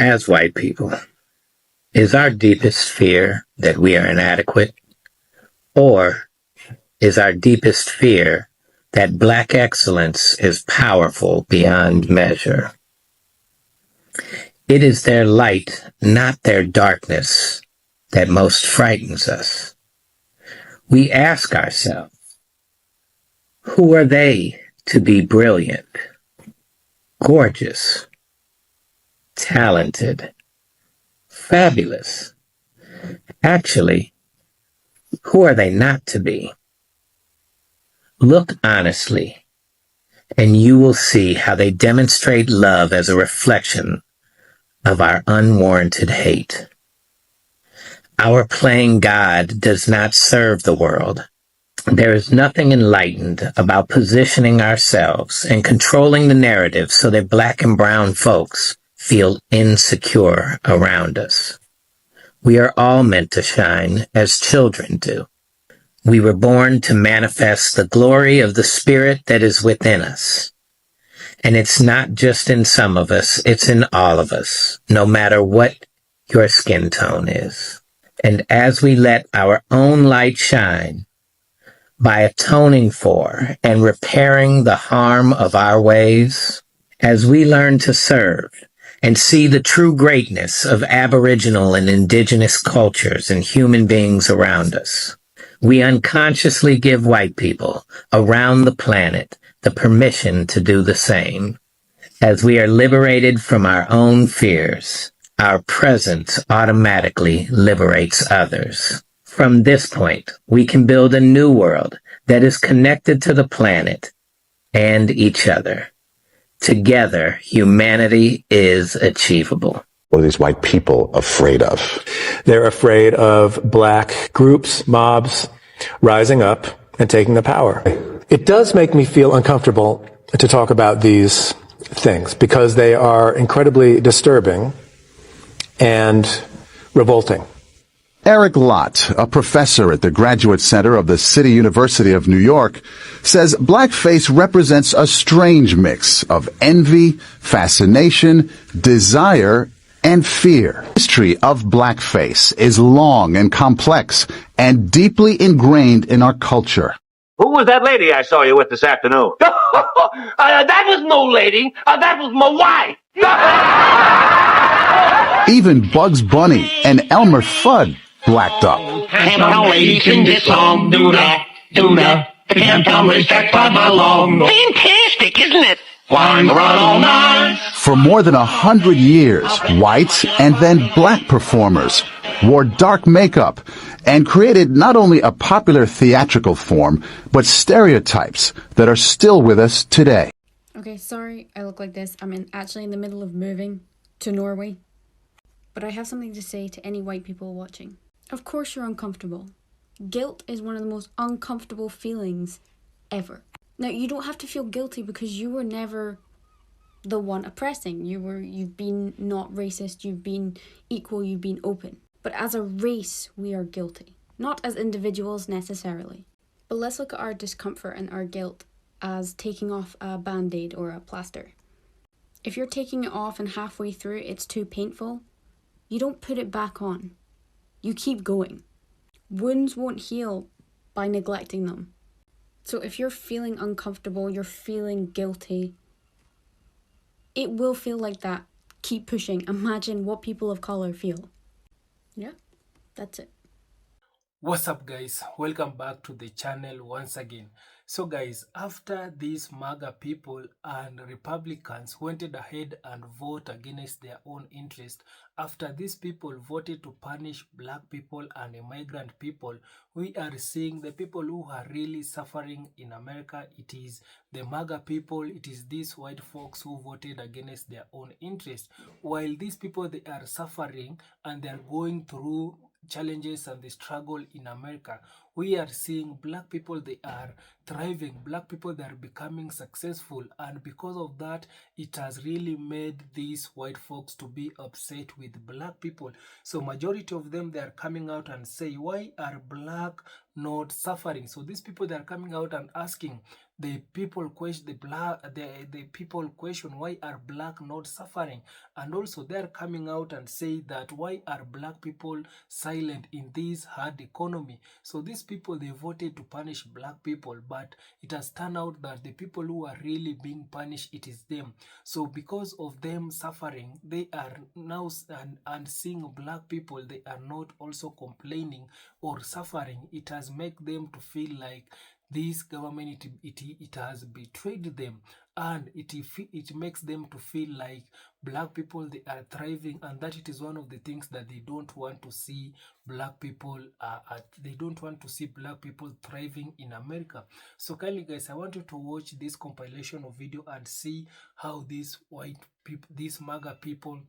As white people, is our deepest fear that we are inadequate? Or is our deepest fear that Black excellence is powerful beyond measure? It is their light, not their darkness, that most frightens us. We ask ourselves, who are they to be brilliant, gorgeous, talented, fabulous? Actually, who are they not to be? Look honestly, and you will see how they demonstrate love as a reflection of our unwarranted hate. Our playing God does not serve the world. There is nothing enlightened about positioning ourselves and controlling the narrative so that Black and brown folks feel insecure around us. We are all meant to shine as children do. We were born to manifest the glory of the Spirit that is within us. And it's not just in some of us, it's in all of us, no matter what your skin tone is. And as we let our own light shine, by atoning for and repairing the harm of our ways, as we learn to serve and see the true greatness of Aboriginal and Indigenous cultures and human beings around us, we unconsciously give white people around the planet the permission to do the same. As we are liberated from our own fears, our presence automatically liberates others. From this point, we can build a new world that is connected to the planet and each other. Together, humanity is achievable. What are these white people afraid of? They're afraid of Black groups, mobs, rising up and taking the power. It does make me feel uncomfortable to talk about these things because they are incredibly disturbing and revolting. Eric Lott, a professor at the Graduate Center of the City University of New York, says blackface represents a strange mix of envy, fascination, desire, and fear. The history of blackface is long and complex and deeply ingrained in our culture. Who was that lady I saw you with this afternoon? That was no lady. That was my wife. Even Bugs Bunny and Elmer Fudd blacked up. Camptown ladies sing this song, do that, do that. The Camptown racetrack 5 mile long. Fantastic, isn't it? Flying around all night. For more than 100 years, white and then black performers wore dark makeup and created not only a popular theatrical form, but stereotypes that are still with us today. Okay, sorry I look like this. I'm actually in the middle of moving to Norway. But I have something to say to any white people watching. Of course you're uncomfortable. Guilt is one of the most uncomfortable feelings ever. Now, you don't have to feel guilty because you were never the one oppressing. You've been not racist, you've been equal, you've been open. But as a race, we are guilty. Not as individuals necessarily. But let's look at our discomfort and our guilt as taking off a band-aid or a plaster. If you're taking it off and halfway through it's too painful, you don't put it back on. You keep going. Wounds won't heal by neglecting them. So if you're feeling uncomfortable, you're feeling guilty, it will feel like that. Keep pushing. Imagine what people of color feel. Yeah, that's it. What's up, guys? Welcome back to the channel once again. So guys, after these MAGA people and Republicans went ahead and vote against their own interest, after these people voted to punish black people and immigrant people, we are seeing the people who are really suffering in America. It is the MAGA people, it is these white folks who voted against their own interest. While these people, they are suffering and they are going through challenges and the struggle in America, we are seeing black people, they are thriving, black people that are becoming successful, and because of that, it has really made these white folks to be upset with black people. So majority of them, they are coming out and say, why are black not suffering? So these people, they are coming out and asking the people question, the people question, why are black not suffering? And also they are coming out and say that why are black people silent in this hard economy? So these people, they voted to punish black people, but it has turned out that the people who are really being punished, it is them. So because of them suffering, they are now and seeing black people, they are not also complaining or suffering. It has made them to feel like this government, it has betrayed them, and it makes them to feel like black people, they are thriving, and that it is one of the things that they don't want to see black people they don't want to see black people thriving in America. So kindly guys, I want you to watch this compilation of video and see how these white people, these MAGA people,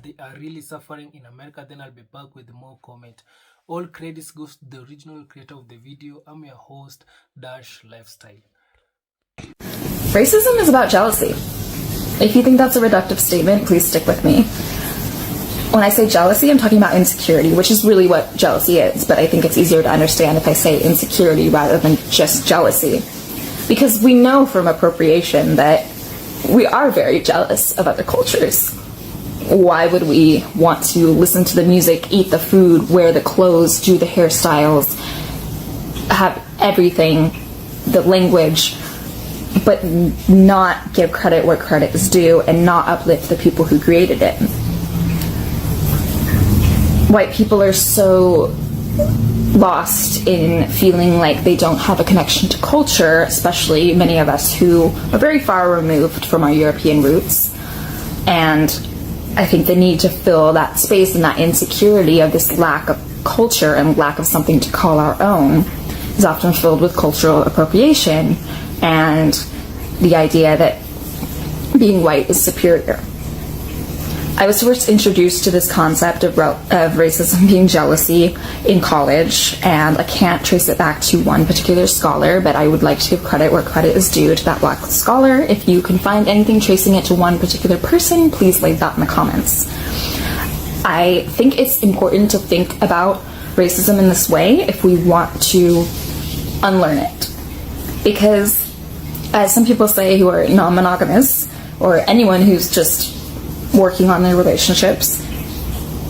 they are really suffering in America. Then I'll be back with more comment. All credits goes to the original creator of the video. I'm your host, Dash Lifestyle. Racism is about jealousy. If you think that's a reductive statement, please stick with me. When I say jealousy, I'm talking about insecurity, which is really what jealousy is, but I think it's easier to understand if I say insecurity rather than just jealousy. Because we know from appropriation that we are very jealous of other cultures. Why would we want to listen to the music, eat the food, wear the clothes, do the hairstyles, have everything, the language, but not give credit where credit is due and not uplift the people who created it? White people are so lost in feeling like they don't have a connection to culture, especially many of us who are very far removed from our European roots. And I think the need to fill that space and that insecurity of this lack of culture and lack of something to call our own is often filled with cultural appropriation and the idea that being white is superior. I was first introduced to this concept of racism being jealousy in college, and I can't trace it back to one particular scholar, but I would like to give credit where credit is due to that black scholar. If you can find anything tracing it to one particular person, please leave that in the comments. I think it's important to think about racism in this way if we want to unlearn it. Because, as some people say who are non-monogamous, or anyone who's just working on their relationships,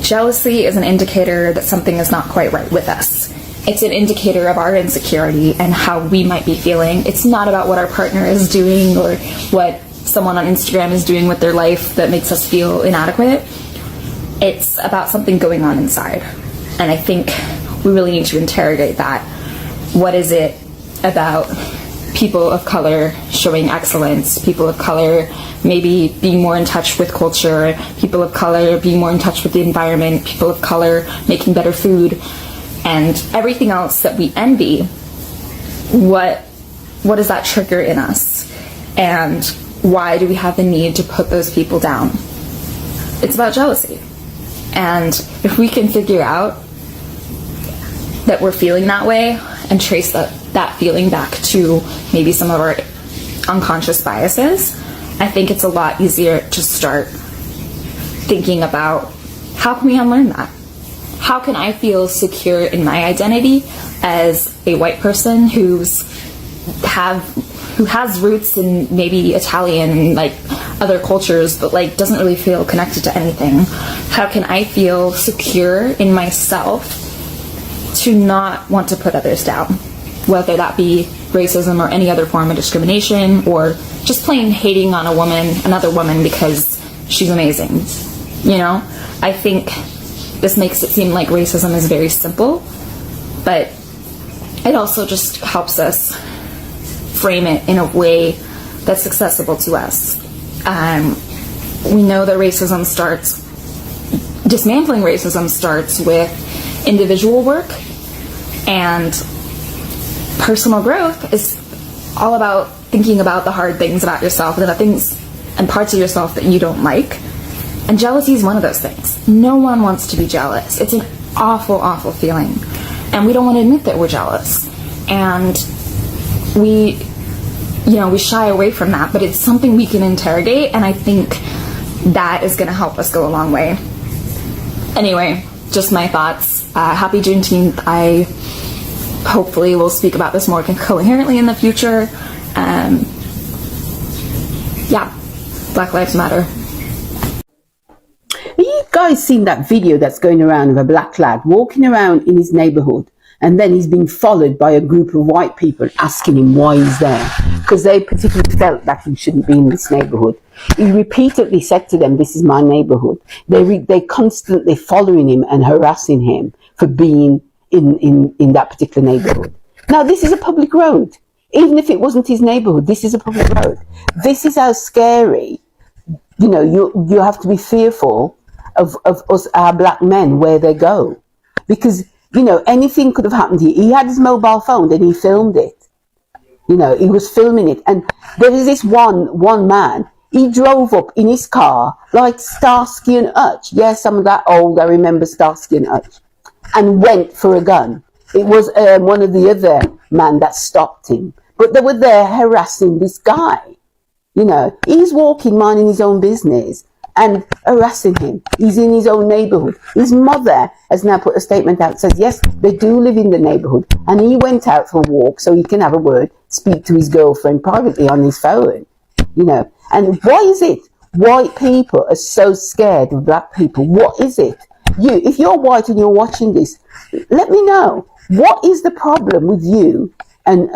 jealousy is an indicator that something is not quite right with us. It's an indicator of our insecurity and how we might be feeling. It's not about what our partner is doing or what someone on Instagram is doing with their life that makes us feel inadequate. It's about something going on inside. And I think we really need to interrogate that. What is it about people of color showing excellence, people of color maybe being more in touch with culture, people of color being more in touch with the environment, people of color making better food, and everything else that we envy? What does that trigger in us? And why do we have the need to put those people down? It's about jealousy. And if we can figure out that we're feeling that way and trace that feeling back to maybe some of our unconscious biases, I think it's a lot easier to start thinking about how can we unlearn that? How can I feel secure in my identity as a white person who has roots in maybe Italian and like other cultures, but like doesn't really feel connected to anything? How can I feel secure in myself to not want to put others down, whether that be racism or any other form of discrimination, or just plain hating on another woman because she's amazing? You know, I think this makes it seem like racism is very simple, but it also just helps us frame it in a way that's accessible to us. We know that dismantling racism starts with individual work, and personal growth is all about thinking about the hard things about yourself and the things and parts of yourself that you don't like. And jealousy is one of those things. No one wants to be jealous. It's an awful, awful feeling. And we don't want to admit that we're jealous. And we shy away from that, but it's something we can interrogate, and I think that is going to help us go a long way. Anyway, just my thoughts. Happy Juneteenth. I hopefully will speak about this more coherently in the future. Yeah, Black Lives Matter. Have you guys seen that video that's going around of a black lad walking around in his neighborhood, and then he's being followed by a group of white people asking him why he's there, because they particularly felt that he shouldn't be in this neighborhood. He repeatedly said to them, "This is my neighborhood." They constantly following him and harassing him for being in that particular neighborhood. Now, this is a public road. Even if it wasn't his neighborhood, this is a public road. This is how scary, you have to be fearful of us, our black men, where they go. Because, anything could have happened here. He had his mobile phone and he filmed it. He was filming it. And there was this one man, he drove up in his car like Starsky and Hutch. Yes, I'm that old, I remember Starsky and Hutch. And went for a gun. It was one of the other men that stopped him. But they were there harassing this guy. He's walking, minding his own business and harassing him. He's in his own neighborhood. His mother has now put a statement out, says, yes, they do live in the neighborhood. And he went out for a walk so he can have a word, speak to his girlfriend privately on his phone. And why is it white people are so scared of black people? What is it? If you're white and you're watching this, let me know. What is the problem with you and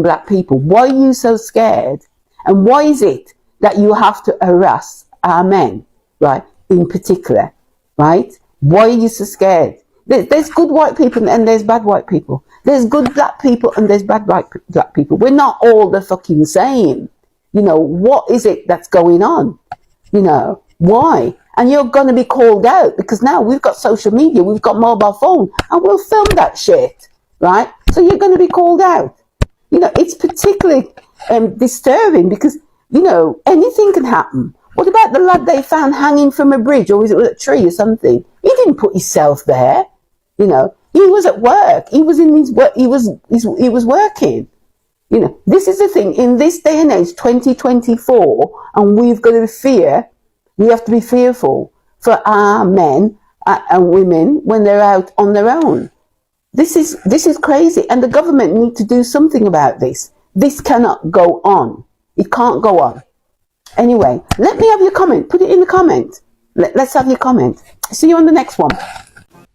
black people? Why are you so scared? And why is it that you have to harass our men, right? In particular, right? Why are you so scared? There's good white people and there's bad white people. There's good black people and there's bad black people. We're not all the fucking same. What is it that's going on? Why? And you're going to be called out because now we've got social media, we've got mobile phone, and we'll film that shit, right? So you're going to be called out. It's particularly disturbing because, anything can happen. What about the lad they found hanging from a bridge, or was it a tree or something? He didn't put himself there. He was at work. He was in his work. He was working. This is the thing. In this day and age, 2024, and we've got to fear. We have to be fearful for our men and women when they're out on their own. This is crazy, and the government need to do something about this. This cannot go on. It can't go on. Anyway, let me have your comment. Put it in the comment. Let's have your comment. See you on the next one.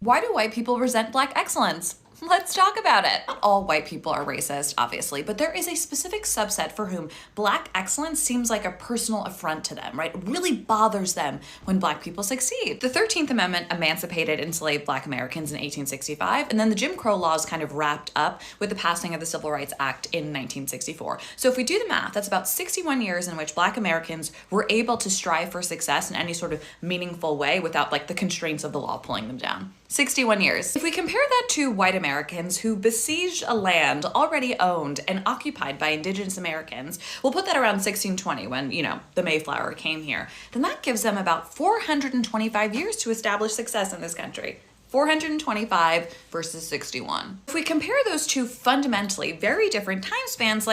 Why do white people resent black excellence? Let's talk about it. Not all white people are racist, obviously, but there is a specific subset for whom black excellence seems like a personal affront to them, right? It really bothers them when black people succeed. The 13th Amendment emancipated enslaved black Americans in 1865, and then the Jim Crow laws kind of wrapped up with the passing of the Civil Rights Act in 1964. So if we do the math, that's about 61 years in which black Americans were able to strive for success in any sort of meaningful way without the constraints of the law pulling them down. 61 years. If we compare that to white Americans who besieged a land already owned and occupied by indigenous Americans, we'll put that around 1620 when, the Mayflower came here, then that gives them about 425 years to establish success in this country. 425 versus 61. If we compare those two fundamentally very different time spans,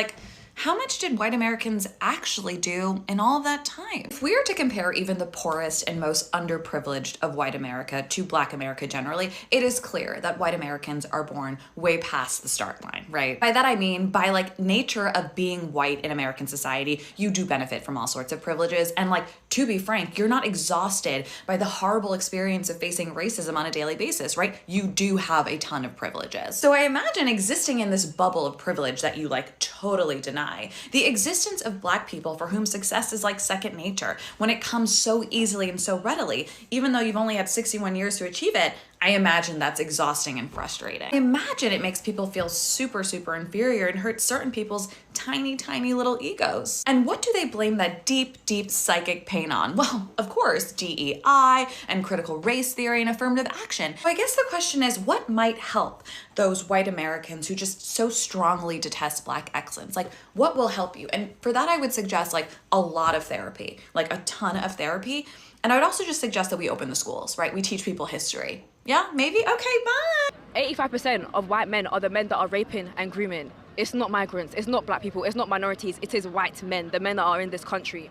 how much did white Americans actually do in all of that time? If we were to compare even the poorest and most underprivileged of white America to black America generally, it is clear that white Americans are born way past the start line, right? By that I mean, by nature of being white in American society, you do benefit from all sorts of privileges. And to be frank, you're not exhausted by the horrible experience of facing racism on a daily basis, right? You do have a ton of privileges. So I imagine existing in this bubble of privilege that you totally deny. The existence of black people for whom success is second nature, when it comes so easily and so readily, even though you've only had 61 years to achieve it, I imagine that's exhausting and frustrating. I imagine it makes people feel super, super inferior and hurts certain people's tiny, tiny little egos. And what do they blame that deep, deep psychic pain on? Well, of course, DEI and critical race theory and affirmative action. So I guess the question is, what might help those white Americans who just so strongly detest black excellence? What will help you? And for that, I would suggest a lot of therapy, a ton of therapy. And I would also just suggest that we open the schools, right? We teach people history. Yeah, maybe? Okay, bye. 85% of white men are the men that are raping and grooming. It's not migrants, it's not black people, it's not minorities, it is white men, the men that are in this country.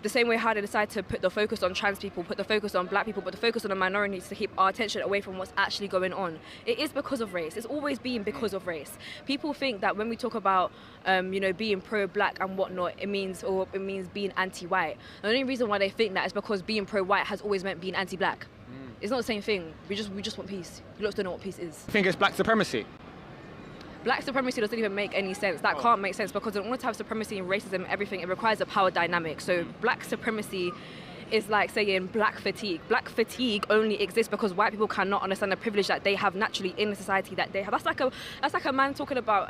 The same way how they decide to put the focus on trans people, put the focus on black people, put the focus on the minorities to keep our attention away from what's actually going on. It is because of race. It's always been because of race. People think that when we talk about, being pro-black and whatnot, it means being anti-white. The only reason why they think that is because being pro-white has always meant being anti-black. It's not the same thing. We just want peace. You lot don't know what peace is. I think it's black supremacy. Black supremacy doesn't even make any sense. That can't make sense because in order to have supremacy and racism and everything, it requires a power dynamic. So black supremacy is like saying black fatigue. Black fatigue only exists because white people cannot understand the privilege that they have naturally in the society that they have. That's like a man talking about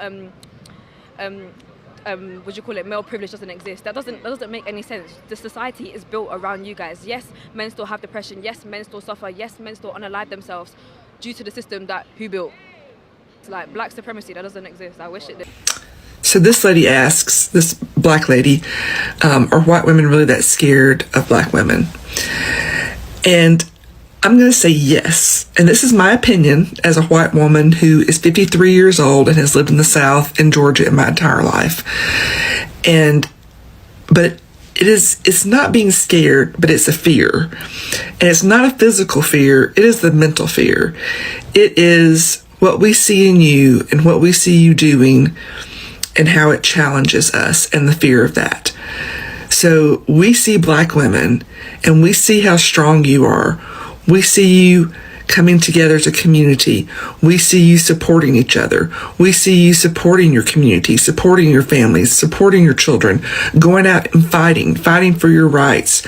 what do you call it? Male privilege doesn't exist. That doesn't make any sense. The society is built around you guys. Yes, men still have depression. Yes, men still suffer. Yes, men still unalive themselves due to the system that who built. Like black supremacy, that doesn't exist. I wish it did. So this lady asks, this black lady, are white women really that scared of black women? And I'm going to say yes. And this is my opinion as a white woman who is 53 years old and has lived in the South in Georgia in my entire life. But it's not being scared, but it's a fear. And it's not a physical fear. It is the mental fear. It is what we see in you and what we see you doing and how it challenges us and the fear of that. So we see black women and we see how strong you are. We see you coming together as a community. We see you supporting each other. We see you supporting your community, supporting your families, supporting your children, going out and fighting for your rights.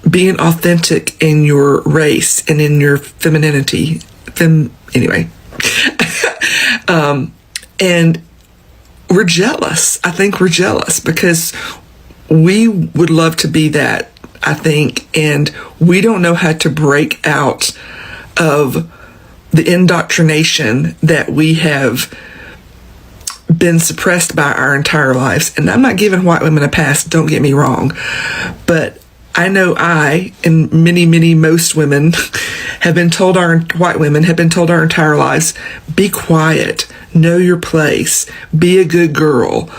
Being authentic in your race and in your femininity. Anyway. And we're jealous. I think we're jealous because we would love to be that, I think, and we don't know how to break out of the indoctrination that we have been suppressed by our entire lives. And I'm not giving white women a pass, don't get me wrong, but I know and most women white women have been told our entire lives, be quiet, know your place, be a good girl,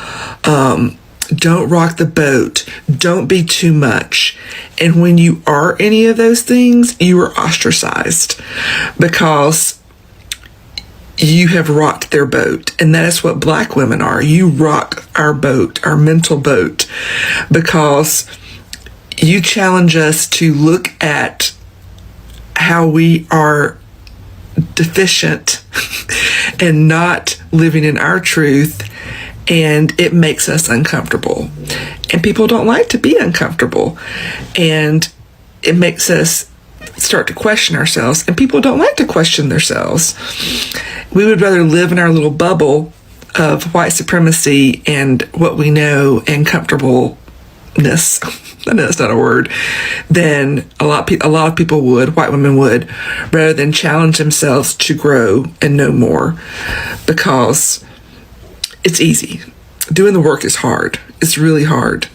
don't rock the boat, don't be too much. And when you are any of those things, you are ostracized because you have rocked their boat. And that is what black women are. You rock our boat, our mental boat, because you challenge us to look at how we are deficient and not living in our truth, and it makes us uncomfortable. And people don't like to be uncomfortable, and it makes us start to question ourselves, and people don't like to question themselves. We would rather live in our little bubble of white supremacy and what we know and comfortableness. I know that's not a word, than a lot of people would, white women would, rather than challenge themselves to grow and know more, because it's easy. Doing the work is hard. It's really hard.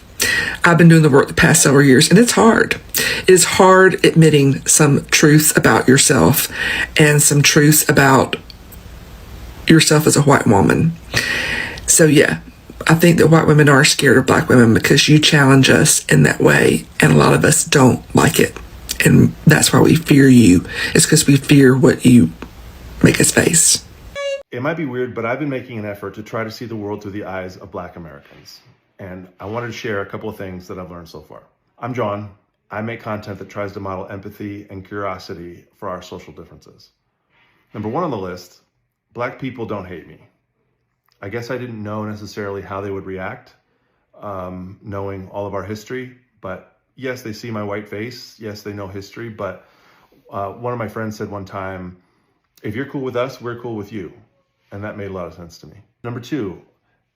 I've been doing the work the past several years, and it's hard. It is hard admitting some truths about yourself and some truths about yourself as a white woman. So yeah, I think that white women are scared of black women because you challenge us in that way, and a lot of us don't like it. And that's why we fear you. It's because we fear what you make us face. It might be weird, but I've been making an effort to try to see the world through the eyes of black Americans. And I wanted to share a couple of things that I've learned so far. I'm John. I make content that tries to model empathy and curiosity for our social differences. Number one on the list, black people don't hate me. I guess I didn't know necessarily how they would react, knowing all of our history. But yes, they see my white face. Yes, they know history. But one of my friends said one time, if you're cool with us, we're cool with you. And that made a lot of sense to me. Number two,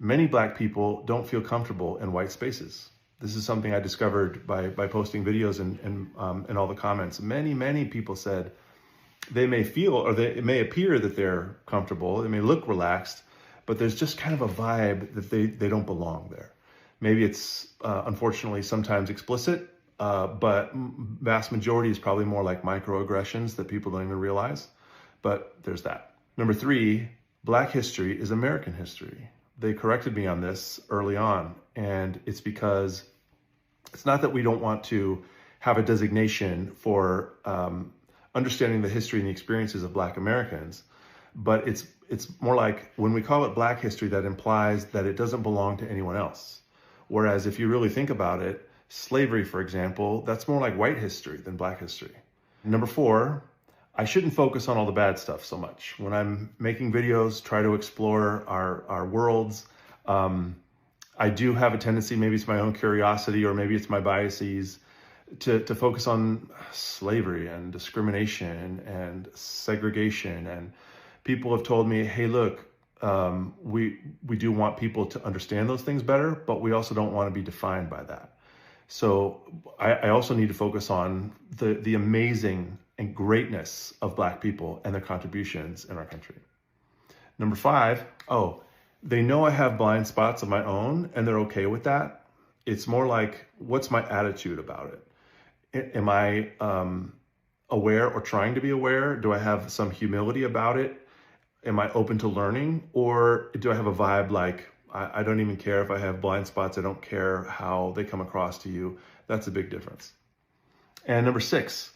many black people don't feel comfortable in white spaces. This is something I discovered by posting videos and all the comments. Many people said they may feel, or it may appear that they're comfortable. They may look relaxed, but there's just kind of a vibe that they don't belong there. Maybe it's unfortunately sometimes explicit, but vast majority is probably more like microaggressions that people don't even realize. But there's that. Number three, Black history is American history. They corrected me on this early on, and it's because it's not that we don't want to have a designation for understanding the history and the experiences of Black Americans, but it's more like when we call it Black history, that implies that it doesn't belong to anyone else. Whereas if you really think about it, slavery, for example, that's more like white history than Black history. Number 4, I shouldn't focus on all the bad stuff so much. When I'm making videos, try to explore our worlds. I do have a tendency, maybe it's my own curiosity or maybe it's my biases, to focus on slavery and discrimination and segregation. And people have told me, hey, look, we do want people to understand those things better, but we also don't want to be defined by that. So I also need to focus on the amazing and greatness of Black people and their contributions in our country. Number 5, they know I have blind spots of my own and they're okay with that. It's more like, what's my attitude about it? Am I aware or trying to be aware? Do I have some humility about it? Am I open to learning? Or do I have a vibe like, I don't even care if I have blind spots. I don't care how they come across to you. That's a big difference. And number 6,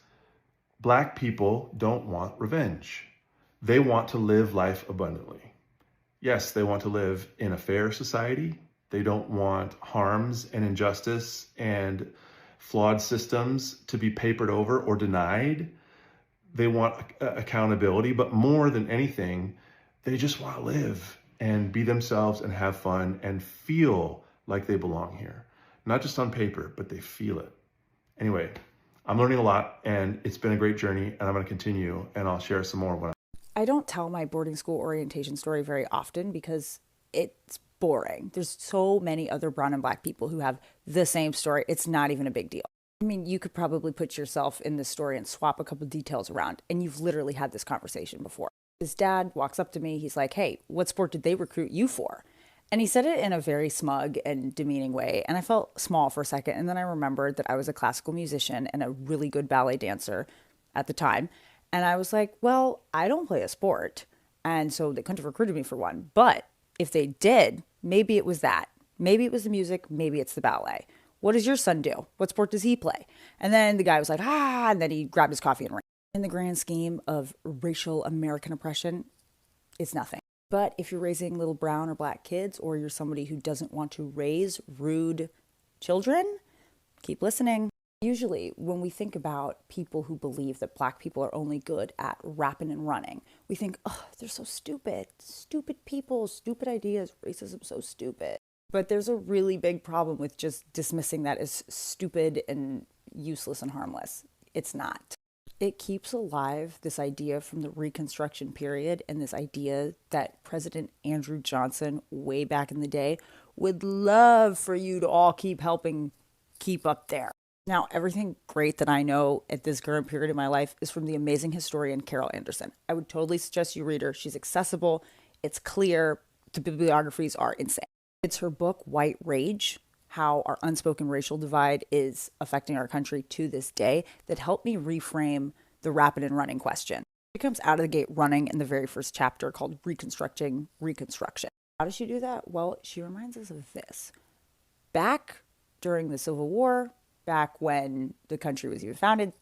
Black people don't want revenge. They want to live life abundantly. Yes, they want to live in a fair society. They don't want harms and injustice and flawed systems to be papered over or denied. They want accountability, but more than anything, they just want to live and be themselves and have fun and feel like they belong here. Not just on paper, but they feel it. Anyway, I'm learning a lot and it's been a great journey and I'm going to continue and I'll share some more when I don't tell my boarding school orientation story very often because it's boring. There's so many other brown and Black people who have the same story. It's not even a big deal. I mean, you could probably put yourself in this story and swap a couple details around, and you've literally had this conversation before. His dad walks up to me. He's like, hey, what sport did they recruit you for? And he said it in a very smug and demeaning way. And I felt small for a second. And then I remembered that I was a classical musician and a really good ballet dancer at the time. And I was like, well, I don't play a sport. And so they couldn't have recruited me for one. But if they did, maybe it was that. Maybe it was the music. Maybe it's the ballet. What does your son do? What sport does he play? And then the guy was like, and then he grabbed his coffee and ran. In the grand scheme of racial American oppression, it's nothing. But if you're raising little brown or Black kids, or you're somebody who doesn't want to raise rude children, keep listening. Usually when we think about people who believe that Black people are only good at rapping and running, we think, oh, they're so stupid. Stupid people, stupid ideas, racism, so stupid. But there's a really big problem with just dismissing that as stupid and useless and harmless. It's not. It keeps alive this idea from the Reconstruction period and this idea that President Andrew Johnson, way back in the day, would love for you to all keep helping keep up there. Now, everything great that I know at this current period of my life is from the amazing historian Carol Anderson. I would totally suggest you read her. She's accessible. It's clear. The bibliographies are insane. It's her book, White Rage, How Our Unspoken Racial Divide is Affecting Our Country to This Day, that helped me reframe the rapid and running question. She comes out of the gate running in the very first chapter called Reconstructing Reconstruction. How does she do that? Well, she reminds us of this. Back during the Civil War, back when the country was even founded,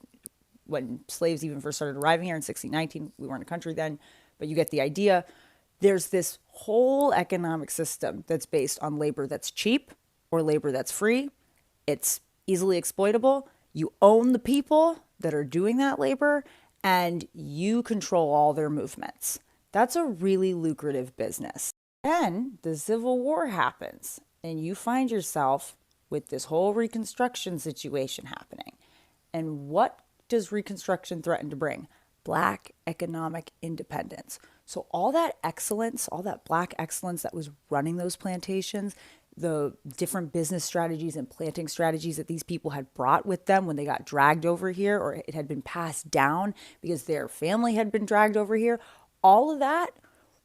when slaves even first started arriving here in 1619, we weren't a country then, but you get the idea. There's this whole economic system that's based on labor that's cheap or labor that's free. It's easily exploitable. You own the people that are doing that labor and you control all their movements. That's a really lucrative business. Then the Civil War happens and you find yourself with this whole Reconstruction situation happening. And what does Reconstruction threaten to bring? Black economic independence. So all that excellence, all that Black excellence that was running those plantations, the different business strategies and planting strategies that these people had brought with them when they got dragged over here, or it had been passed down because their family had been dragged over here, all of that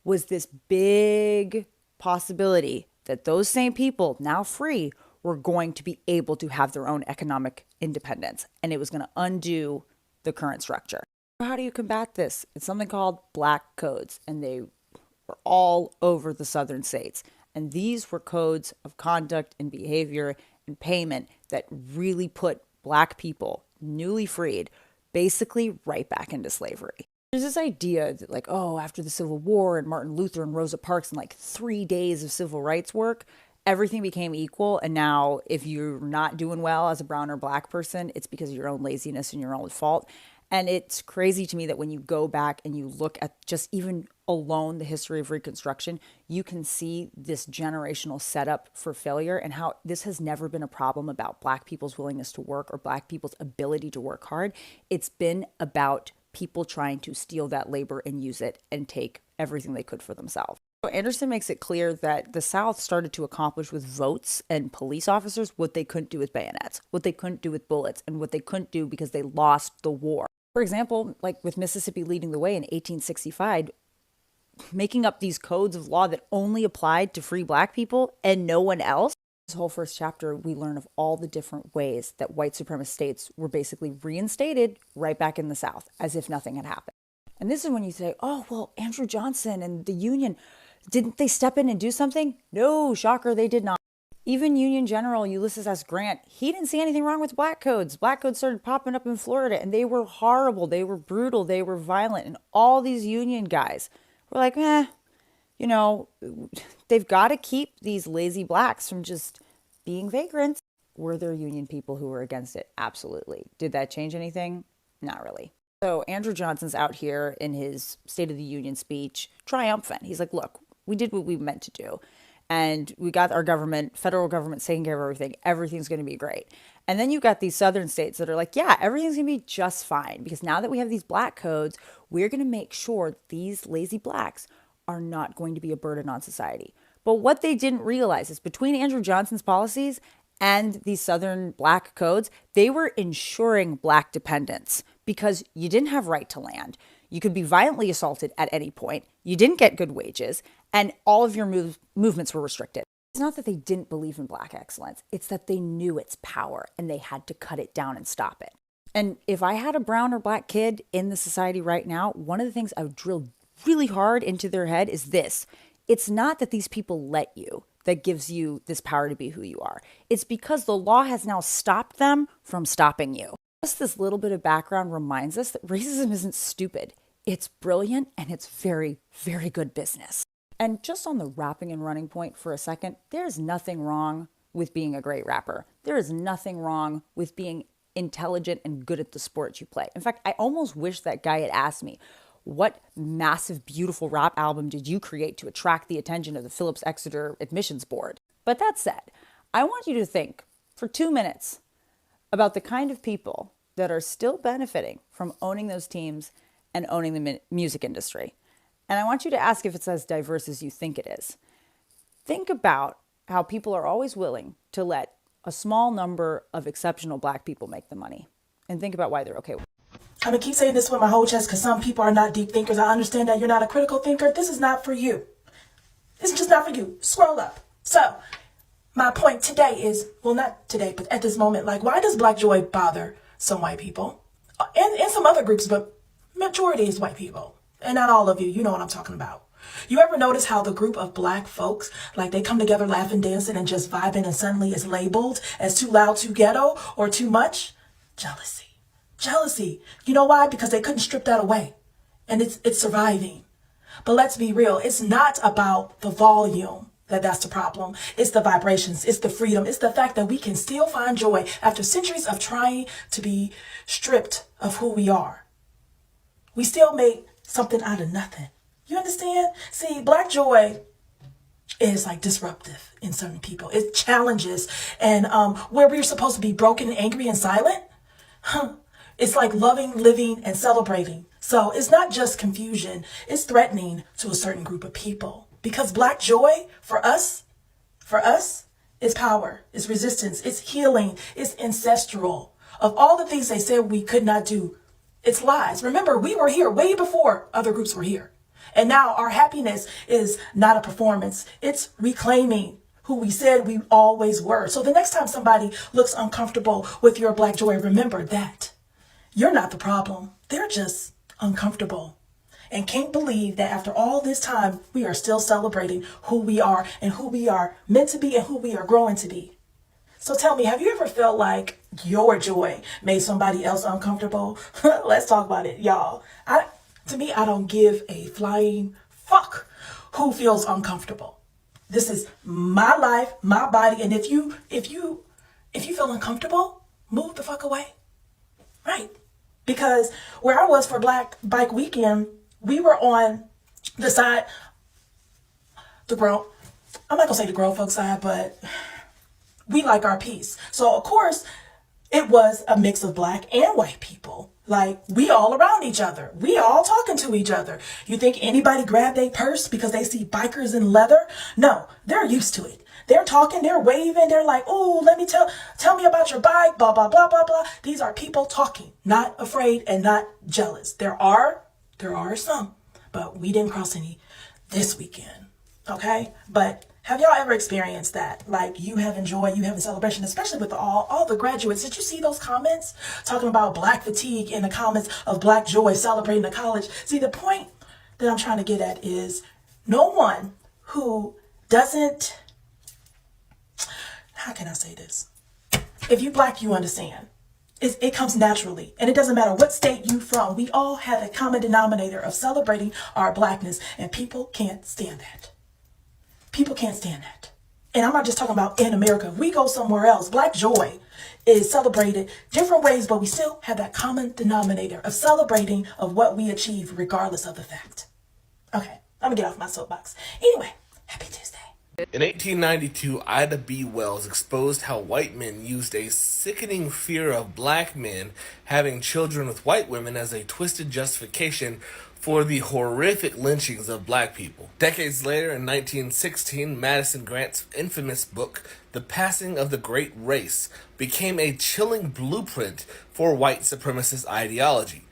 was this big possibility that those same people, now free, were going to be able to have their own economic independence. And it was going to undo the current structure. How do you combat this? It's something called Black codes. And they were all over the southern states. And these were codes of conduct and behavior and payment that really put Black people, newly freed, basically right back into slavery. There's this idea that like, oh, after the Civil War and Martin Luther and Rosa Parks and like 3 days of civil rights work, everything became equal. And now if you're not doing well as a brown or Black person, it's because of your own laziness and your own fault. And it's crazy to me that when you go back and you look at just even alone the history of Reconstruction, you can see this generational setup for failure and how this has never been a problem about Black people's willingness to work or Black people's ability to work hard. It's been about people trying to steal that labor and use it and take everything they could for themselves. So Anderson makes it clear that the South started to accomplish with votes and police officers what they couldn't do with bayonets, what they couldn't do with bullets, and what they couldn't do because they lost the war. For example, like with Mississippi leading the way in 1865, making up these codes of law that only applied to free Black people and no one else. This whole first chapter, we learn of all the different ways that white supremacist states were basically reinstated right back in the South, as if nothing had happened. And this is when you say, oh, well, Andrew Johnson and the Union, didn't they step in and do something? No, shocker, they did not. Even Union General Ulysses S. Grant, he didn't see anything wrong with Black codes. Black codes started popping up in Florida, and they were horrible, they were brutal, they were violent, and all these Union guys were like, you know, they've got to keep these lazy Blacks from just being vagrants. Were there Union people who were against it? Absolutely. Did that change anything? Not really. So Andrew Johnson's out here in his State of the Union speech, triumphant. He's like, look, we did what we meant to do. And we got our government, federal government, taking care of everything. Everything's going to be great. And then you've got these southern states that are like, yeah, everything's going to be just fine. Because now that we have these Black codes, we're going to make sure these lazy Blacks are not going to be a burden on society. But what they didn't realize is between Andrew Johnson's policies and these southern Black codes, they were ensuring Black dependence because you didn't have right to land. You could be violently assaulted at any point. You didn't get good wages, and all of your movements were restricted. It's not that they didn't believe in Black excellence. It's that they knew its power, and they had to cut it down and stop it. And if I had a brown or Black kid in the society right now, one of the things I would drill really hard into their head is this. It's not that these people let you that gives you this power to be who you are. It's because the law has now stopped them from stopping you. Just this little bit of background reminds us that racism isn't stupid. It's brilliant and it's very, very good business. And just on the rapping and running point for a second, there's nothing wrong with being a great rapper. There is nothing wrong with being intelligent and good at the sport you play. In fact, I almost wish that guy had asked me, what massive, beautiful rap album did you create to attract the attention of the Phillips Exeter admissions board? But that said, I want you to think for 2 minutes about the kind of people that are still benefiting from owning those teams and owning the music industry. And I want you to ask if it's as diverse as you think it is. Think about how people are always willing to let a small number of exceptional Black people make the money. And think about why they're okay with it. I'm going to keep saying this with my whole chest because some people are not deep thinkers. I understand that you're not a critical thinker. This is not for you. This is just not for you. Scroll up. So, my point today is, well, not today, but at this moment, like, why does Black joy bother some white people? And some other groups, but majority is white people. And not all of you. You know what I'm talking about. You ever notice how the group of Black folks, like they come together laughing, dancing, and just vibing, and suddenly it's labeled as too loud, too ghetto, or too much? Jealousy. Jealousy. You know why? Because they couldn't strip that away. And it's surviving. But let's be real. It's not about the volume that's the problem. It's the vibrations. It's the freedom. It's the fact that we can still find joy after centuries of trying to be stripped of who we are. We still make something out of nothing. You understand? See, Black joy is like disruptive in certain people. It challenges. And where we're supposed to be broken and angry and silent, it's like loving, living, and celebrating. So it's not just confusion. It's threatening to a certain group of people. Because Black joy, for us, is power, is resistance, it's healing, it's ancestral. Of all the things they said we could not do, it's lies. Remember, we were here way before other groups were here. And now our happiness is not a performance. It's reclaiming who we said we always were. So the next time somebody looks uncomfortable with your Black joy, remember that you're not the problem. They're just uncomfortable. and can't believe that after all this time, we are still celebrating who we are and who we are meant to be and who we are growing to be. So tell me, have you ever felt like your joy made somebody else uncomfortable? Let's talk about it, y'all. To me, I don't give a flying fuck who feels uncomfortable. This is my life, my body, and if you feel uncomfortable, move the fuck away. Right? Because where I was for Black Bike Weekend, we were on the side, I'm not gonna say the grown folk side, but we like our peace. So of course, it was a mix of Black and white people. Like, we all around each other. We all talking to each other. You think anybody grabbed their purse because they see bikers in leather? No, they're used to it. They're talking, they're waving, they're like, oh, let me tell me about your bike, blah, blah, blah, blah, blah. These are people talking, not afraid and not jealous. There are some, but we didn't cross any this weekend, okay? But have y'all ever experienced that? Like, you having joy, you having celebration, especially with all the graduates. Did you see those comments talking about Black fatigue in the comments of Black joy celebrating the college? See, the point that I'm trying to get at is no one who doesn't, how can I say this? If you Black, you understand. It comes naturally, and it doesn't matter what state you from. We all have a common denominator of celebrating our Blackness, and people can't stand that. People can't stand that. And I'm not just talking about in America. If we go somewhere else, Black joy is celebrated different ways, but we still have that common denominator of celebrating of what we achieve regardless of the fact. Okay, I'm gonna get off my soapbox. Anyway, happy Tuesday. In 1892, Ida B. Wells exposed how white men used a sickening fear of Black men having children with white women as a twisted justification for the horrific lynchings of Black people. Decades later, in 1916, Madison Grant's infamous book, The Passing of the Great Race, became a chilling blueprint for white supremacist ideology.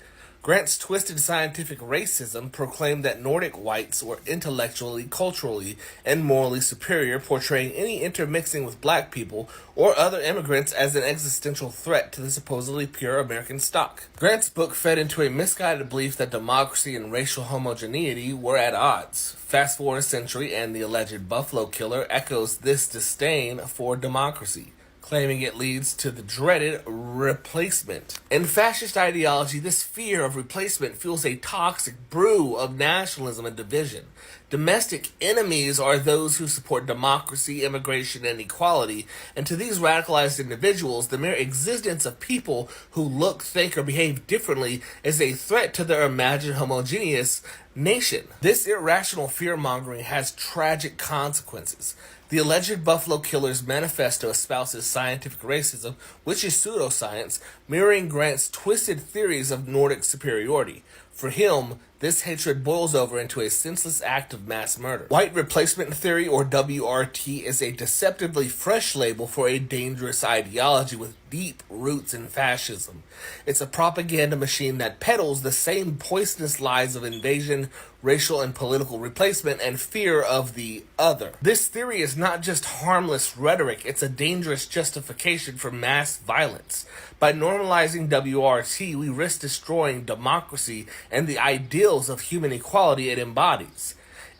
Grant's twisted scientific racism proclaimed that Nordic whites were intellectually, culturally, and morally superior, portraying any intermixing with Black people or other immigrants as an existential threat to the supposedly pure American stock. Grant's book fed into a misguided belief that democracy and racial homogeneity were at odds. Fast forward a century, and the alleged Buffalo Killer echoes this disdain for democracy, claiming it leads to the dreaded replacement. In fascist ideology, this fear of replacement fuels a toxic brew of nationalism and division. Domestic enemies are those who support democracy, immigration, and equality, and to these radicalized individuals, the mere existence of people who look, think, or behave differently is a threat to their imagined homogeneous nation. This irrational fear-mongering has tragic consequences. The alleged Buffalo Killer's manifesto espouses scientific racism, which is pseudoscience, mirroring Grant's twisted theories of Nordic superiority. For him, this hatred boils over into a senseless act of mass murder. White replacement theory, or WRT, is a deceptively fresh label for a dangerous ideology with deep roots in fascism. It's a propaganda machine that peddles the same poisonous lies of invasion, racial and political replacement, and fear of the other. This theory is not just harmless rhetoric, it's a dangerous justification for mass violence. By normalizing WRT, we risk destroying democracy and the ideals of human equality it embodies.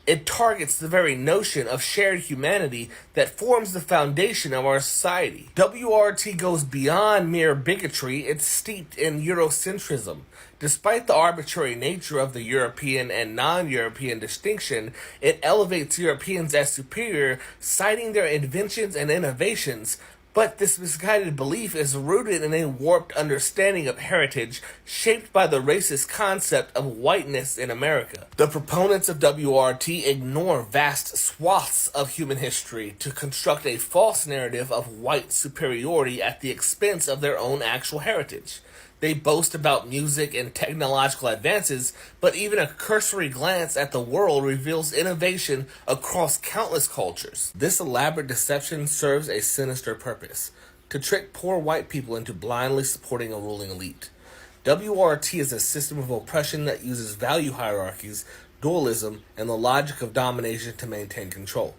It targets the very notion of shared humanity that forms the foundation of our society. WRT goes beyond mere bigotry, it's steeped in Eurocentrism. Despite the arbitrary nature of the European and non-European distinction, it elevates Europeans as superior, citing their inventions and innovations. But this misguided belief is rooted in a warped understanding of heritage shaped by the racist concept of whiteness in America. The proponents of WRT ignore vast swaths of human history to construct a false narrative of white superiority at the expense of their own actual heritage. They boast about music and technological advances, but even a cursory glance at the world reveals innovation across countless cultures. This elaborate deception serves a sinister purpose: to trick poor white people into blindly supporting a ruling elite. WRT is a system of oppression that uses value hierarchies, dualism, and the logic of domination to maintain control.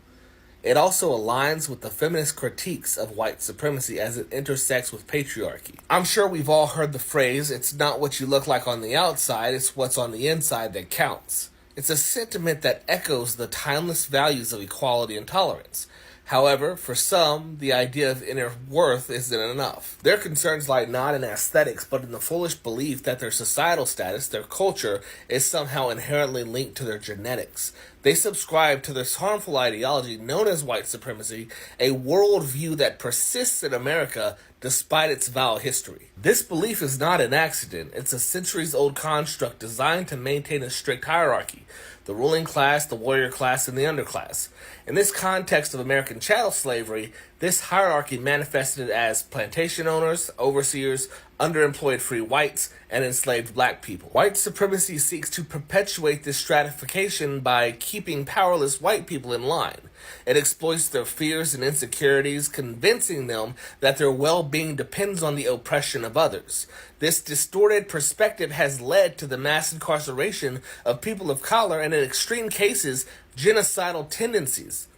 It also aligns with the feminist critiques of white supremacy as it intersects with patriarchy. I'm sure we've all heard the phrase, "It's not what you look like on the outside, it's what's on the inside that counts." It's a sentiment that echoes the timeless values of equality and tolerance. However, for some, the idea of inner worth isn't enough. Their concerns lie not in aesthetics, but in the foolish belief that their societal status, their culture, is somehow inherently linked to their genetics. They subscribe to this harmful ideology known as white supremacy, a worldview that persists in America despite its vile history. This belief is not an accident. It's a centuries-old construct designed to maintain a strict hierarchy: the ruling class, the warrior class, and the underclass. In this context of American chattel slavery, this hierarchy manifested as plantation owners, overseers, underemployed free whites, and enslaved black people. White supremacy seeks to perpetuate this stratification by keeping powerless white people in line. It exploits their fears and insecurities, convincing them that their well-being depends on the oppression of others. This distorted perspective has led to the mass incarceration of people of color and, in extreme cases, genocidal tendencies.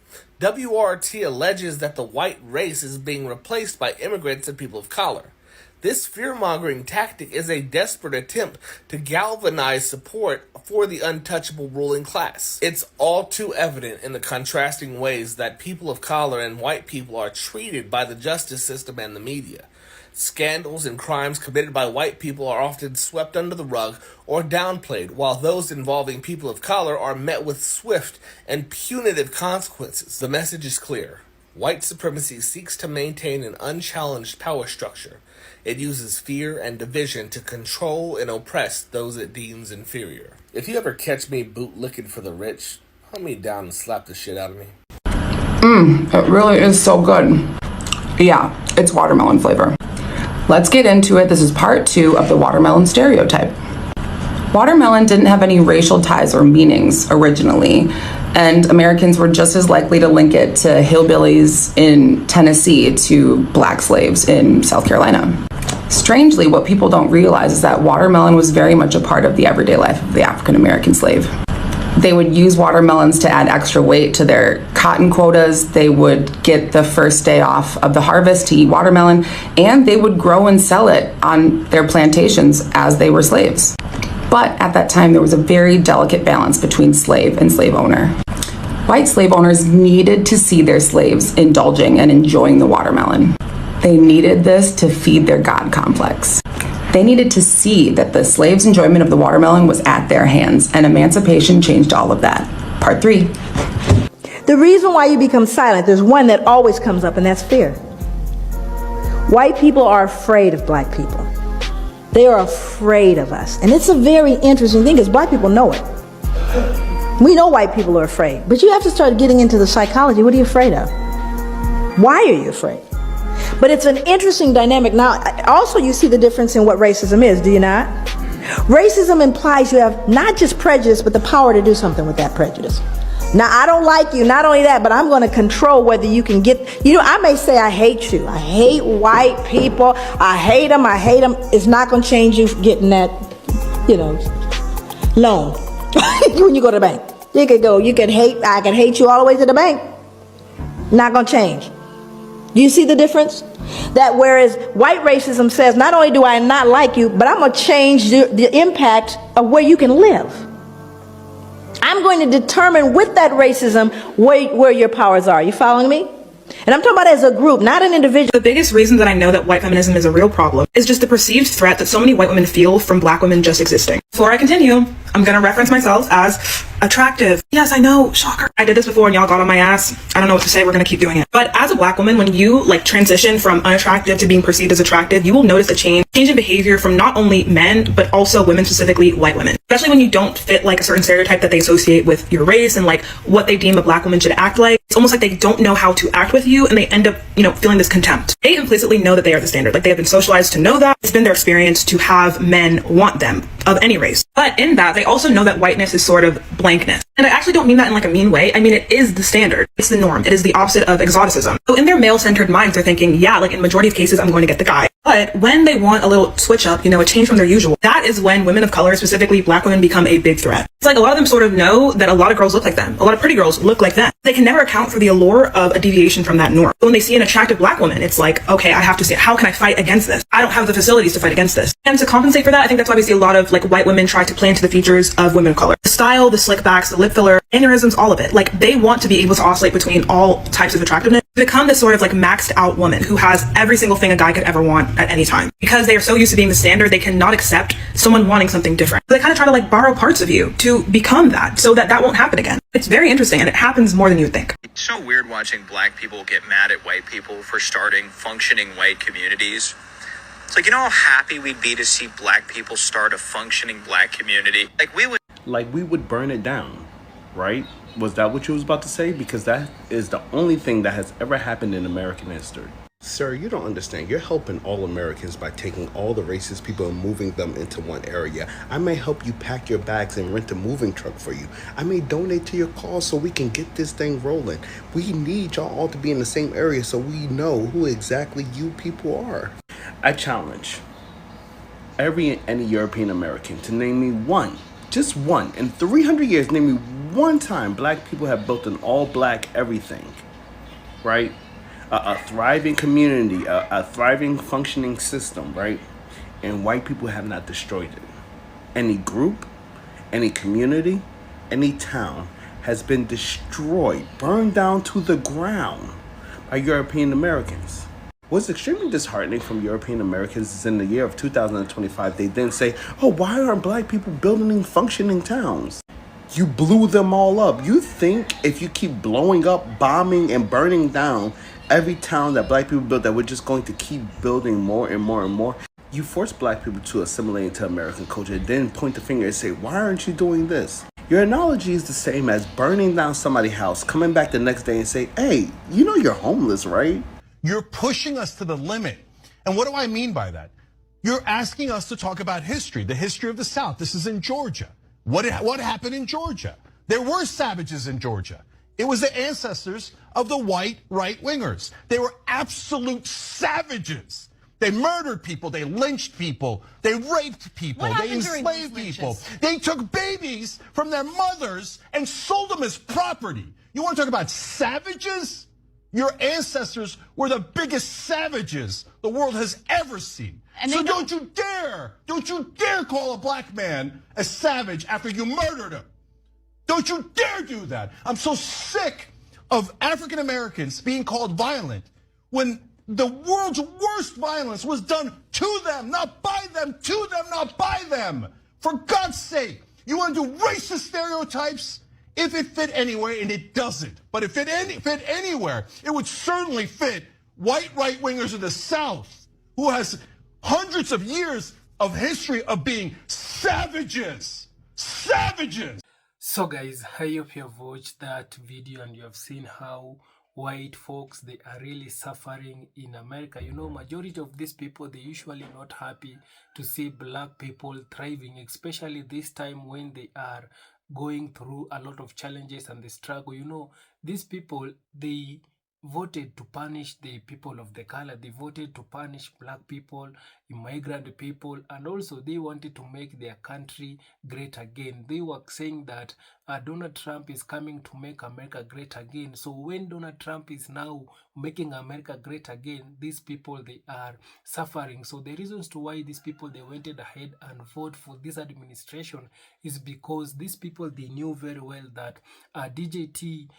WRT alleges that the white race is being replaced by immigrants and people of color. This fear-mongering tactic is a desperate attempt to galvanize support for the untouchable ruling class. It's all too evident in the contrasting ways that people of color and white people are treated by the justice system and the media. Scandals and crimes committed by white people are often swept under the rug or downplayed, while those involving people of color are met with swift and punitive consequences. The message is clear. White supremacy seeks to maintain an unchallenged power structure. It uses fear and division to control and oppress those it deems inferior. If you ever catch me bootlicking for the rich, hunt me down and slap the shit out of me. It really is so good. Yeah, it's watermelon flavor. Let's get into it. This is part 2 of the watermelon stereotype. Watermelon didn't have any racial ties or meanings originally, and Americans were just as likely to link it to hillbillies in Tennessee to black slaves in South Carolina. Strangely, what people don't realize is that watermelon was very much a part of the everyday life of the African American slave. They would use watermelons to add extra weight to their cotton quotas. They would get the first day off of the harvest to eat watermelon, and they would grow and sell it on their plantations as they were slaves. But at that time, there was a very delicate balance between slave and slave owner. White slave owners needed to see their slaves indulging and enjoying the watermelon. They needed this to feed their God complex. They needed to see that the slaves' enjoyment of the watermelon was at their hands, and emancipation changed all of that. Part 3. The reason why you become silent, there's one that always comes up, and that's fear. White people are afraid of black people. They are afraid of us. And it's a very interesting thing because black people know it. We know white people are afraid, but you have to start getting into the psychology. What are you afraid of? Why are you afraid? But it's an interesting dynamic. Now, also you see the difference in what racism is, do you not? Racism implies you have not just prejudice, but the power to do something with that prejudice. Now, I don't like you, not only that, but I'm going to control whether you can get, I may say I hate you. I hate white people. I hate them. It's not going to change you getting that, loan. When you go to the bank. I can hate you all the way to the bank. Not going to change. Do you see the difference? That whereas white racism says, not only do I not like you, but I'm going to change the impact of where you can live. I'm going to determine with that racism where your powers are. You following me? And I'm talking about as a group, not an individual. The biggest reason that I know that white feminism is a real problem is just the perceived threat that so many white women feel from black women just existing. Before I continue, I'm going to reference myself as attractive. Yes, I know, shocker. I did this before and y'all got on my ass. I don't know what to say, we're going to keep doing it. But as a black woman, when you transition from unattractive to being perceived as attractive, you will notice a change in behavior from not only men, but also women, specifically white women. Especially when you don't fit a certain stereotype that they associate with your race and what they deem a black woman should act like. It's almost like they don't know how to act with you and they end up, feeling this contempt. They implicitly know that they are the standard. They have been socialized to know that. It's been their experience to have men want them of any race. But in that, they also know that whiteness is sort of blankness. And I actually don't mean that in like a mean way. I mean, it is the standard. It's the norm. It is the opposite of exoticism. So in their male-centered minds, they're thinking, yeah, like in majority of cases, I'm going to get the guy. But when they want a little switch up, a change from their usual, that is when women of color, specifically black women, become a big threat. It's like a lot of them sort of know that a lot of girls look like them. A lot of pretty girls look like them. They can never account for the allure of a deviation from that norm. So when they see an attractive black woman, it's like, okay, I have to see, how can I fight against this? I don't have the facilities to fight against this. And to compensate for that, I think that's why we see a lot of like white women try to play into the features of women of color. The style, the slick backs, the lip filler, aneurysms, all of it. Like they want to be able to oscillate between all types of attractiveness, become this sort of like maxed out woman who has every single thing a guy could ever want at any time. Because they are so used to being the standard, they cannot accept someone wanting something different. So they kind of try to like borrow parts of you to become that so that that won't happen again. It's very interesting and it happens more than you would think. It's so weird watching black people get mad at white people for starting functioning white communities. It's like, how happy we'd be to see black people start a functioning black community. Like we would burn it down, right? Was that what you was about to say? Because that is the only thing that has ever happened in American history. Sir, you don't understand. You're helping all Americans by taking all the racist people and moving them into one area. I may help you pack your bags and rent a moving truck for you. I may donate to your cause so we can get this thing rolling. We need y'all all to be in the same area so we know who exactly you people are. I challenge any European American to name me one, just one, in 300 years, name me one time black people have built an all-black everything, right? A thriving community, a thriving functioning system, right? And white people have not destroyed it. Any group, any community, any town has been destroyed, burned down to the ground by European Americans. What's extremely disheartening from European Americans is in the year of 2025, they then say, oh, why aren't black people building functioning towns? You blew them all up. You think if you keep blowing up, bombing, and burning down every town that black people built, that we're just going to keep building more and more and more? You force black people to assimilate into American culture, and then point the finger and say, why aren't you doing this? Your analogy is the same as burning down somebody's house, coming back the next day and say, hey, you're homeless, right? You're pushing us to the limit. And what do I mean by that? You're asking us to talk about history, the history of the South. This is in Georgia. What happened in Georgia? There were savages in Georgia. It was the ancestors of the white right-wingers. They were absolute savages. They murdered people, they lynched people, they raped people, they enslaved people. They took babies from their mothers and sold them as property. You want to talk about savages? Your ancestors were the biggest savages the world has ever seen. And so don't you dare call a black man a savage after you murdered him. Don't you dare do that. I'm so sick of African Americans being called violent when the world's worst violence was done to them, not by them, to them, not by them. For God's sake, you want to do racist stereotypes? If it fit anywhere, and it doesn't, but if it fit anywhere, it would certainly fit white right-wingers of the South, who has hundreds of years of history of being savages. Savages! So guys, I hope you have watched that video and you have seen how white folks, they are really suffering in America. Majority of these people, they usually not happy to see black people thriving, especially this time when they are going through a lot of challenges and the struggle. These people, they voted to punish the people of the color. They voted to punish black people, immigrant people, and also they wanted to make their country great again. They were saying that Donald Trump is coming to make America great again. So when Donald Trump is now making America great again, these people, they are suffering. So the reasons to why these people, they went ahead and vote for this administration is because these people, they knew very well that DJT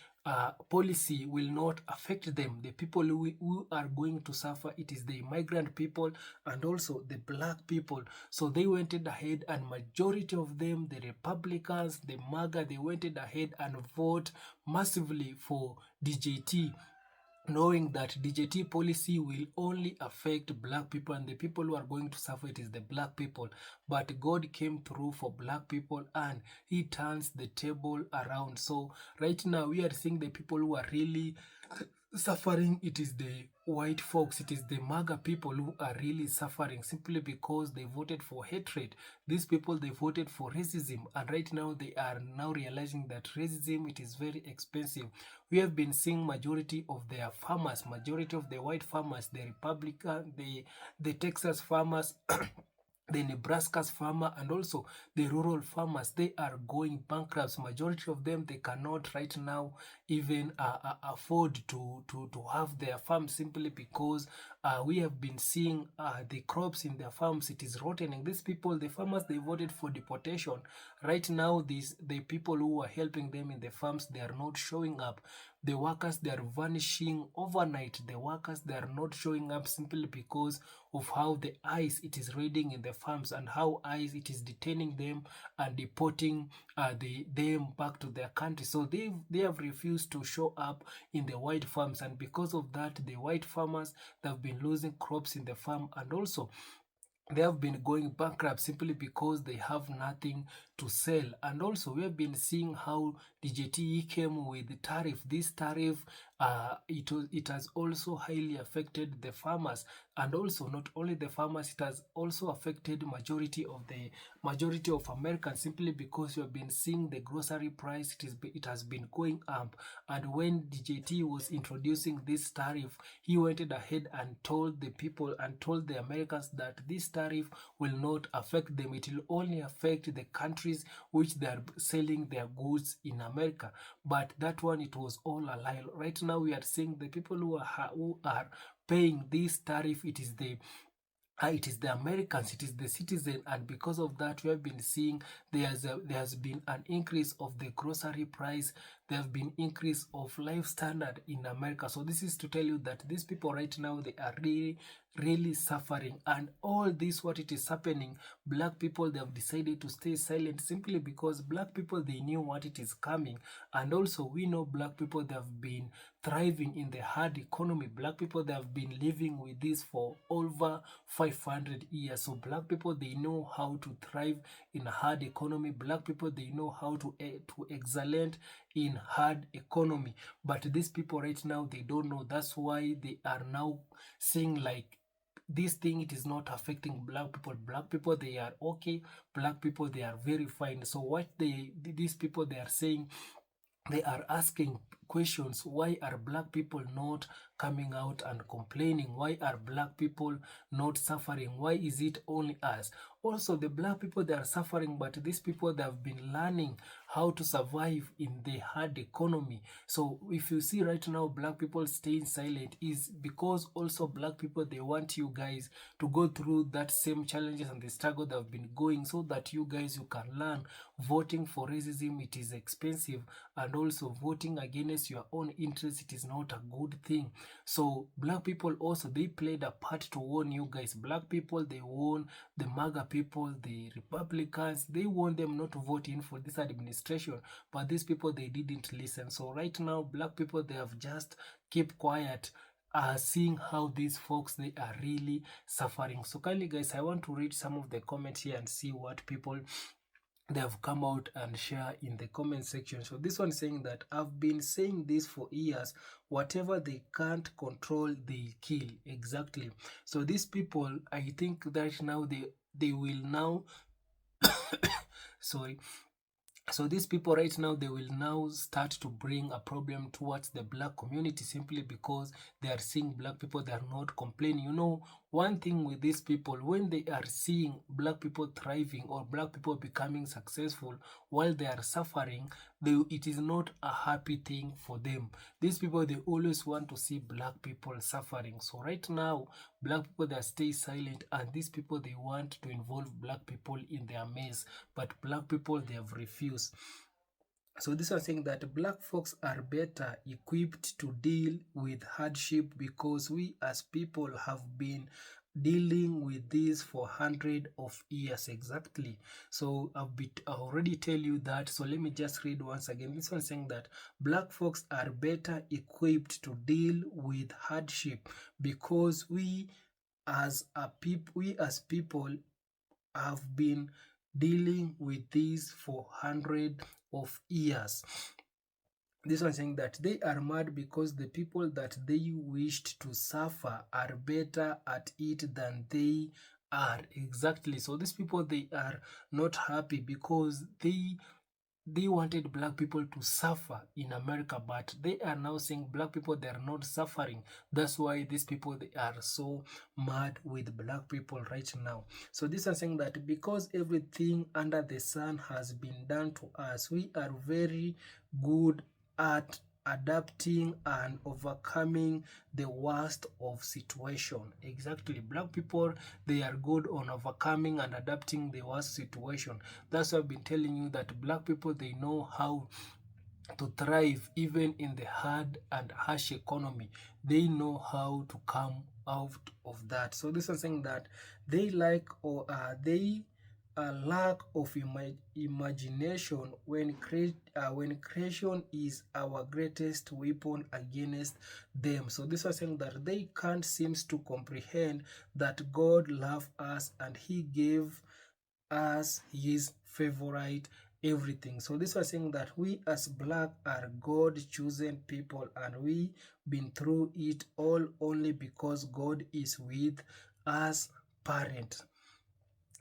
policy will not affect them. The people who are going to suffer, it is the immigrant people and also the black people. So they went ahead and majority of them, the Republicans, the MAGA, they went ahead and vote massively for DJT, knowing that DJT policy will only affect black people, and the people who are going to suffer, it is the black people. But God came through for black people and he turns the table around. So right now we are seeing the people who are really suffering, it is the white folks, it is the MAGA people who are really suffering simply because they voted for hatred. These people, they voted for racism, and right now they are now realizing that racism, it is very expensive. We have been seeing majority of their farmers, majority of the white farmers, the Republican, the Texas farmers, the Nebraska's farmer, and also the rural farmers, they are going bankrupt. Majority of them, they cannot right now even afford to have their farm, simply because we have been seeing the crops in their farms, it is rotting. These people, the farmers, they voted for deportation. Right now, the people who are helping them in the farms, they are not showing up. The workers, they are vanishing overnight. The workers, they are not showing up simply because of how the ice, it is raiding in the farms, and how ice, it is detaining them and deporting them back to their country. So they have refused to show up in the white farms, and because of that, the white farmers, they have been losing crops in the farm, and also they have been going bankrupt simply because they have nothing to sell. And also, we have been seeing how DJTE came with the tariff. This tariff, it has also highly affected the farmers, and also not only the farmers, it has also affected majority of Americans, simply because we have been seeing the grocery price, it has been going up. And when DJT was introducing this tariff, he went ahead and told the people and told the Americans that this tariff will not affect them. It will only affect the countries which they are selling their goods in America. But that one, it was all a lie. Right now, we are seeing the people who are paying this tariff, it is the Americans, it is the citizen, and because of that, we have been seeing there has been an increase of the grocery price. There have been increase of life standard in America. So this is to tell you that these people right now, they are really suffering. And all this, what it is happening, black people, they have decided to stay silent simply because black people, they knew what it is coming. And also, we know black people, they have been thriving in the hard economy. Black people, they have been living with this for over 500 years. So black people, they know how to thrive in a hard economy. Black people, they know how to excellent in hard economy. But these people right now, they don't know. That's why they are now saying like, this thing, it is not affecting black people. Black people, they are okay. Black people, they are very fine. So what these people, they are saying, they are asking questions. Why are black people not coming out and complaining? Why are black people not suffering? Why is it only us? Also, the black people, they are suffering, but these people, they have been learning how to survive in the hard economy. So if you see right now black people staying silent, is because also black people, they want you guys to go through that same challenges and the struggle that have been going, so that you guys, you can learn. Voting for racism, it is expensive, and also voting against your own interests, it is not a good thing. So black people also, they played a part to warn you guys. Black people, they warn the MAGA people, the Republicans, they warned them not to vote in for this administration, but these people, they didn't listen. So right now, black people, they have just kept quiet, seeing how these folks, they are really suffering. So kindly guys, I want to read some of the comments here and see what people they have come out and share in the comment section. So this one saying that I've been saying this for years, whatever they can't control, they kill. Exactly. So these people, I think that now they will now sorry. So these people right now, they will now start to bring a problem towards the black community, simply because they are seeing black people, they are not complaining. You know, one thing with these people, when they are seeing black people thriving or black people becoming successful while they are suffering, it is not a happy thing for them. These people, they always want to see black people suffering. So right now, black people, they stay silent, and these people, they want to involve black people in their mess, but black people, they have refused. So this one saying that black folks are better equipped to deal with hardship because we as people have been dealing with this for hundreds of years. Exactly. So I already tell you that. So let me just read once again. This one saying that black folks are better equipped to deal with hardship because we as people have been dealing with this for hundreds of years. This one saying that they are mad because the people that they wished to suffer are better at it than they are. Exactly. So these people, they are not happy because they wanted black people to suffer in America, but they are now saying black people, they are not suffering. That's why these people, they are so mad with black people right now. So this is saying that because everything under the sun has been done to us, we are very good at adapting and overcoming the worst of situation. Exactly. Black people, they are good on overcoming and adapting the worst situation. That's why I've been telling you that black people, they know how to thrive even in the hard and harsh economy. They know how to come out of that. So this is saying that they like, or they a lack of imagination when creation is our greatest weapon against them. So this was saying that they can't seem to comprehend that God loved us and he gave us his favorite everything. So this was saying that we as black are God chosen people, and we been through it all only because God is with us parent.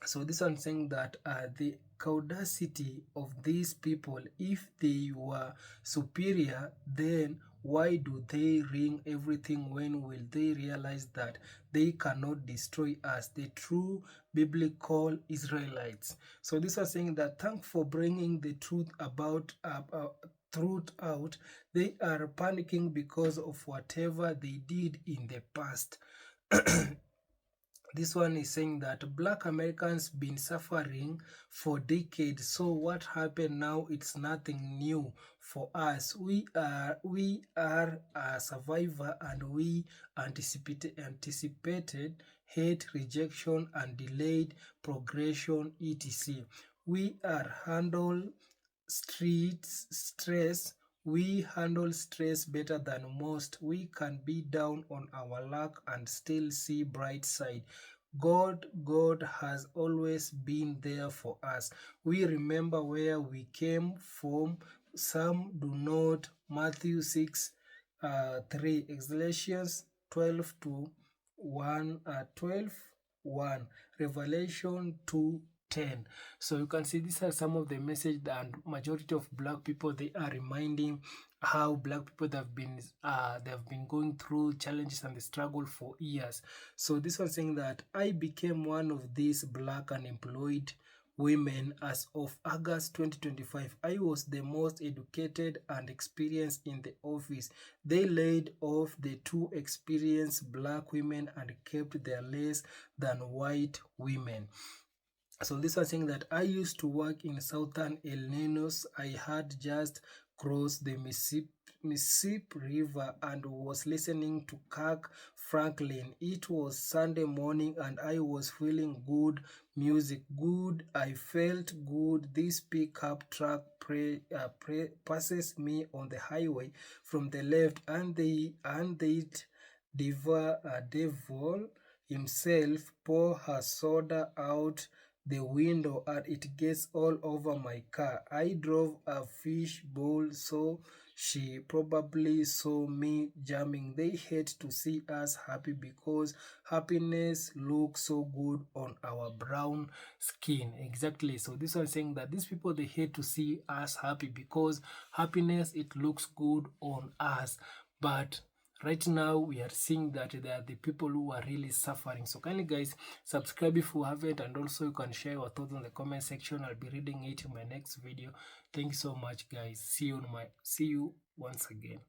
So this one saying that the audacity of these people, if they were superior, then why do they ring everything? When will they realize that they cannot destroy us, the true biblical Israelites? So this was saying that thank for bringing the truth about truth out. They are panicking because of whatever they did in the past. This one is saying that black Americans been suffering for decades. So what happened now? It's nothing new for us. We are a survivor, and we anticipated hate, rejection, and delayed progression, etc. We are handle stress. We handle stress better than most. We can be down on our luck and still see bright side. God has always been there for us. We remember where we came from. Some do not. Matthew 6 3, Galatians 12 to 1, 12 1, Revelation 2:10. So you can see these are some of the message, and majority of black people, they are reminding how black people they have been going through challenges and the struggle for years. So this one saying that I became one of these black unemployed women as of August 2025. I was the most educated and experienced in the office. They laid off the two experienced black women and kept their less than white women. So this was saying that I used to work in southern Illinois. I had just crossed the Mississippi River and was listening to Kirk Franklin. It was Sunday morning and I was feeling good music. Good, I felt good. This pickup truck passes me on the highway from the left, and devil himself pour her soda out the window and it gets all over my car. I drove a fish bowl, so she probably saw me jamming. They hate to see us happy because happiness looks so good on our brown skin. Exactly. So this one saying that these people, they hate to see us happy because happiness, it looks good on us. But right now we are seeing that there are the people who are really suffering. So kindly guys, subscribe if you haven't, and also you can share your thoughts in the comment section. I'll be reading it in my next video. Thank you so much guys. See you once again.